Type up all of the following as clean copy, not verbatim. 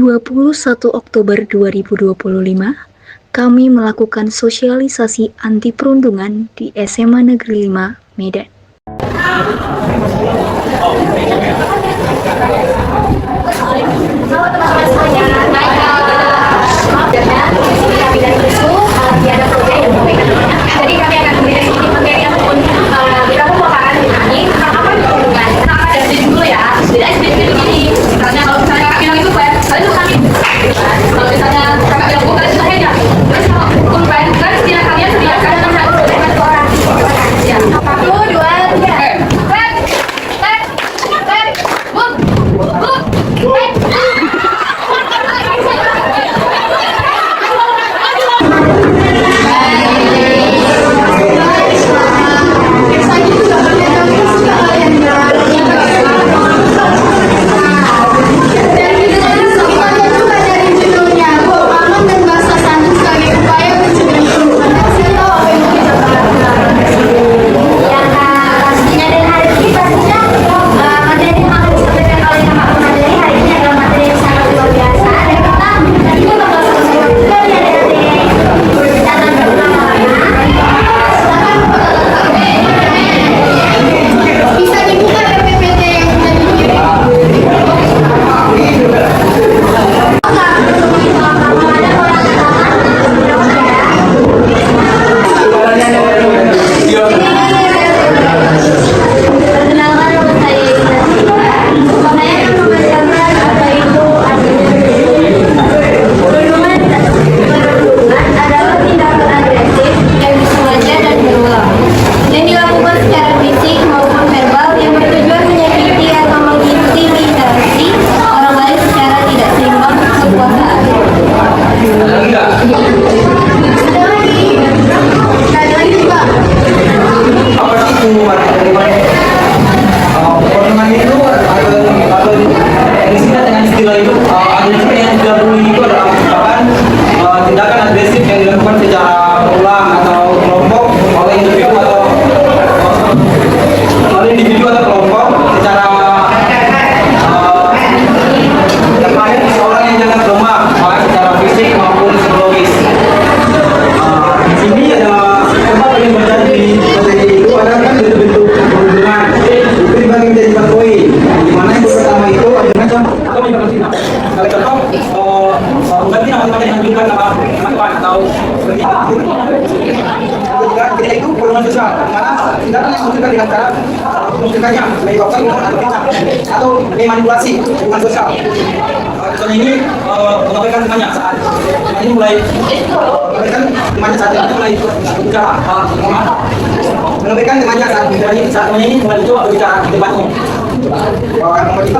21 Oktober 2025, kami melakukan sosialisasi anti perundungan di SMA Negeri 5, Medan. Jadi kami akan memberikan sedikit materi ataupun kita pembakaran ini tentang apa itu perundungan. Kita akan jelasin dulu ya. Jadi sedikit begini. Misalnya kalau misalnya kakak bilang itu kan, kalian tuh sakit. Kalau misalnya kakak bilang bukan itu saja. Terus kalau kurban kan setiap kalian sediakan dengan satu orang. Ya. 1, 2, 3. Ketika itu perundungan sosial, mana tindakan yang menghasilkan dengan cara menyebabkan atau memanipulasi hubungan sosial. Contohnya ini mengabaikan temannya saat ini mulai mengabaikan temannya saat ini mulai berbicara, mengabaikan temannya saat temannya ini mulai mencoba berbicara di depannya. Nomor itu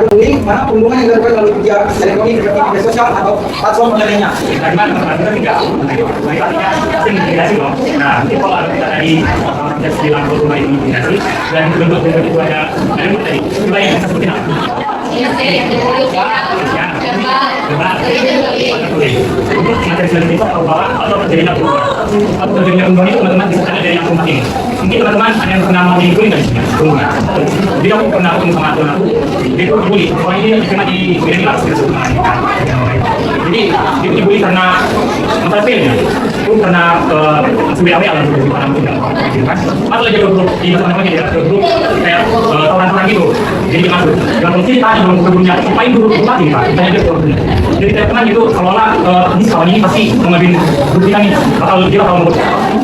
bullying, mana perundungan yang dilakukan melalui media elektronik seperti media sosial atau platform lainnya. Bagaimana teman-teman tidak intimidasi dong. Nah, kalau ada tadi kita bilang bahwa ini intimidasi dan bentuk-bentuk itu ada tadi coba yang kita sebutin apa? Untuk materi selanjutnya itu bahwa atau terjadinya perubahan atau terjadinya perubahan itu teman-teman bisa ada dari yang rumah ini. Mungkin teman-teman ada yang pernah mengalami bullying nggak sih? Perubahan. Jadi aku pernah ketemu sama teman aku, dia itu bully. Kalau ini cuma di Medan lah, jadi dia dibully karena masalah failnya. Itu karena SBAW lah di mana mungkin kan. Atau lagi grup di teman-teman dia grup kayak tawaran gitu. Jadi masuk. Dan mungkin tadi belum sebelumnya main grup lagi Pak. Tanya dia grup. Jadi saya pernah gitu seolah-olah ini kawan ini pasti mengambil grup kita nih bakal membut.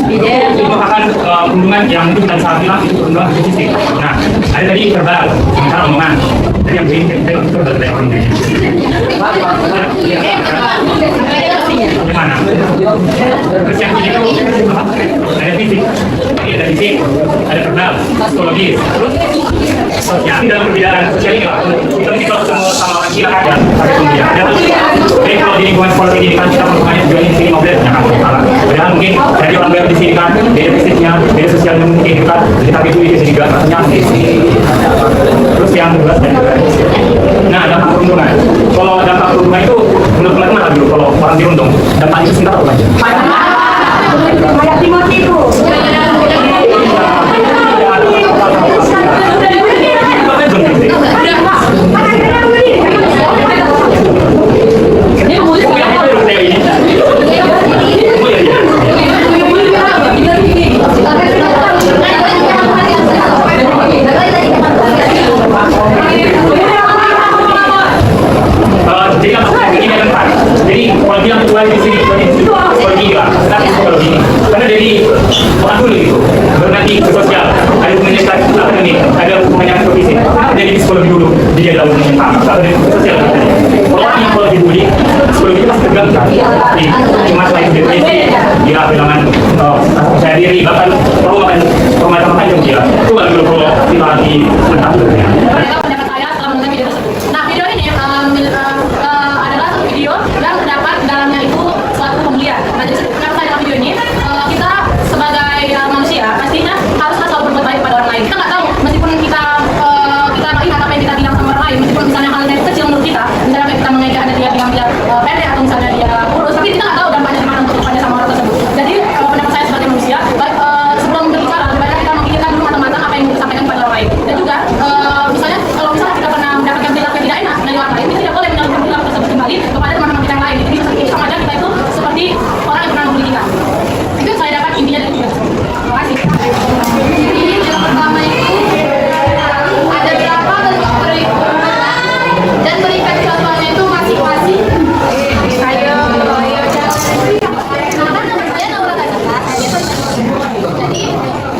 Itu merupakan perundungan yang mungkin kita bisa bilang itu perundungan fisik. Nah, ada tadi verbal, cara omongan. Jadi yang ini kita verbal dari orang ini. Bagaimana? Terus yang ini ada fisik, ada fisik, ada verbal, psikologis. Terus ya, dalam perbedaan sosial ini lah. Tapi kalau ketemu sama orang gila ada pembiayaan. Jadi kalau di lingkungan sekolah ini kan kita pertemuannya juga ini sini mobil, jangan salah. Padahal mungkin dari orang baru di sini kan beda fisiknya, beda sosialnya mungkin kan. Tapi itu di sini juga rasanya terus yang kedua nah dampak perundungan. Kalau dampak perundungan itu menurut teman-teman dulu kalau orang dirundung dampak itu singkat apa aja? Kayak Timothy itu. kecuali di sini psikologi lah, tapi psikologi. Karena dari orang dulu itu, baru nanti ke sosial, ada hubungannya akademik, ada hubungannya profesi. Jadi di psikologi dulu, dia dalam hubungannya kalau dari sosial. Orang yang kalau dibully, psikologi itu pasti tegang kan? Di masalah itu depresi, dia bilangan saya diri, bahkan kalau makan macam-macam dia. Itu kalau kita lagi mentah ya. Pendapat saya setelah menonton video tersebut. Nah, video ini adalah video yang terdapat dalamnya itu suatu pembulian. Nah, jadi pendapat saya dalam video ini, kita sebagai manusia pastinya haruslah selalu berbuat baik pada orang lain. Kita nggak tahu, meskipun kita ingat apa yang kita bilang sama orang lain, meskipun misalnya hal yang kecil menurut kita, misalnya kita mengejek ada dia bilang dia pendek atau misalnya dia kurus, tapi kita nggak tahu dampaknya gimana untuk kepada sama orang tersebut. Jadi pendapat saya sebagai manusia, sebelum berbicara, lebih baik kita memikirkan dulu matang-matang apa yang kita sampaikan kepada orang lain. Dan juga misalnya kalau misalnya kita pernah mendapatkan perilaku yang tidak enak dari orang lain, kita tidak boleh menyalurkan perilaku tersebut kembali kepada teman-teman kita yang lain. Jadi sama aja kita itu seperti orang yang pernah membuli kita. Itu yang saya dapat intinya dari video tersebut. Terima kasih. Jadi yang pertama itu ada berapa bentuk perlindungan dan berikan contohnya itu masing-masing. Saya jadi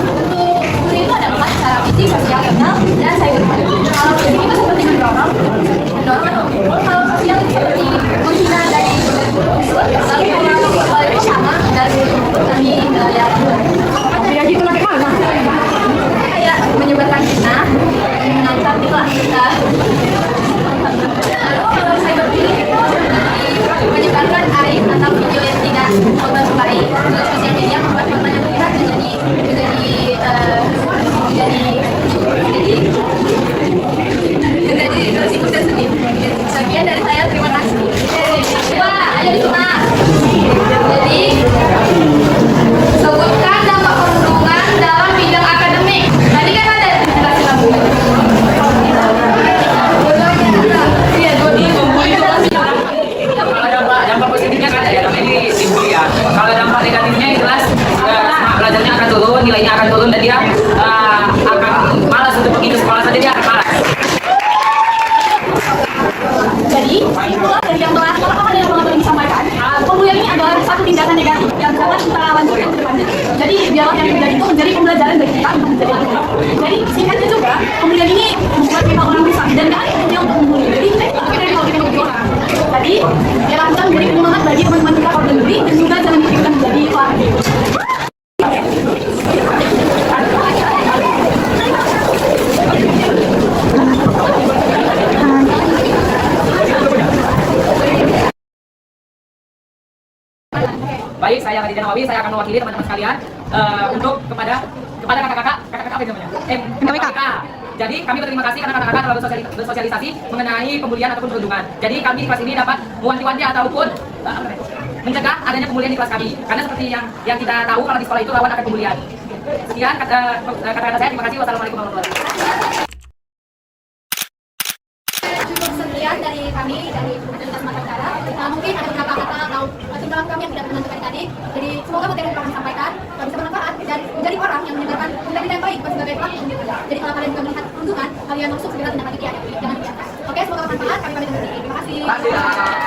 untuk bullying itu ada 4, secara fisik, sosial, verbal, dan cyber. Kalau fisik itu seperti mendorong atau memukul. Kalau sosial itu seperti menghina dari lalu kalau itu sama dari kami ya gitu lah kayak menyebarkan fitnah, mengancam di kelas kita. Lalu kalau cyber bullying itu menyebarkan aib atau video yang tidak kita sukai di sosial media, membuat korbannya terlihat menjadi risiko sensitif. Sekian dari saya, terima kasih. Wah, ayo disimak. Jadi sebutkan dampak perundungan dalam bidang akademik. Tadi kan ada penjelasan kamu. Iya, jadi membuli itu pasti. Dampak positifnya kan ada ya, namanya ini dibully ya. Kalau dampak negatifnya jelas belajarnya akan turun, nilainya akan turun dan dia akan malas untuk pergi ke sekolah saja, dia akan malas. Jadi, itulah dari yang telah yang ingin disampaikan. Pembulian ini adalah satu tindakan negatif yang dapat kita lanjutkan ke depannya. Jadi, biarlah yang terjadi itu menjadi pembelajaran bagi kita untuk menjadi lebih baik. Jadi, singkatnya juga, pembulian ini membuat kita orang besar dan tidak ada yang untuk membuli. Jadi, kita pikirkan kalau kita menjadi orang. Jadi, biarlah kita menjadi penyemangat bagi teman-teman kita kalau berdiri dan juga jangan dipikirkan menjadi orang. Baik, saya Khadijah Nawawi, saya akan mewakili teman-teman sekalian untuk kepada kakak-kakak apa namanya? KPK. Jadi kami berterima kasih karena kakak-kakak telah bersosialisasi mengenai pembulian ataupun perundungan. Jadi kami di kelas ini dapat mewanti-wanti ataupun mencegah adanya pembulian di kelas kami. Karena seperti yang kita tahu kalau di sekolah itu rawan akan pembulian. Sekian kata-kata saya, terima kasih. Wassalamualaikum warahmatullahi wabarakatuh. Cukup sekian dari kami dari Universitas Mataram Utara. Mungkin ada beberapa kata atau tindakan kami yang tidak menentukan tadi. Jadi semoga materi yang kami sampaikan bisa bermanfaat dan menjadi orang yang menyebarkan nilai-nilai yang baik sebagai pelaku gitu. Jadi kalau kalian juga melihat perundungan, kalian langsung segera tindak lanjuti ya, jangan dibiarkan. Oke, semoga bermanfaat. Kami pamit undur diri. Terima kasih.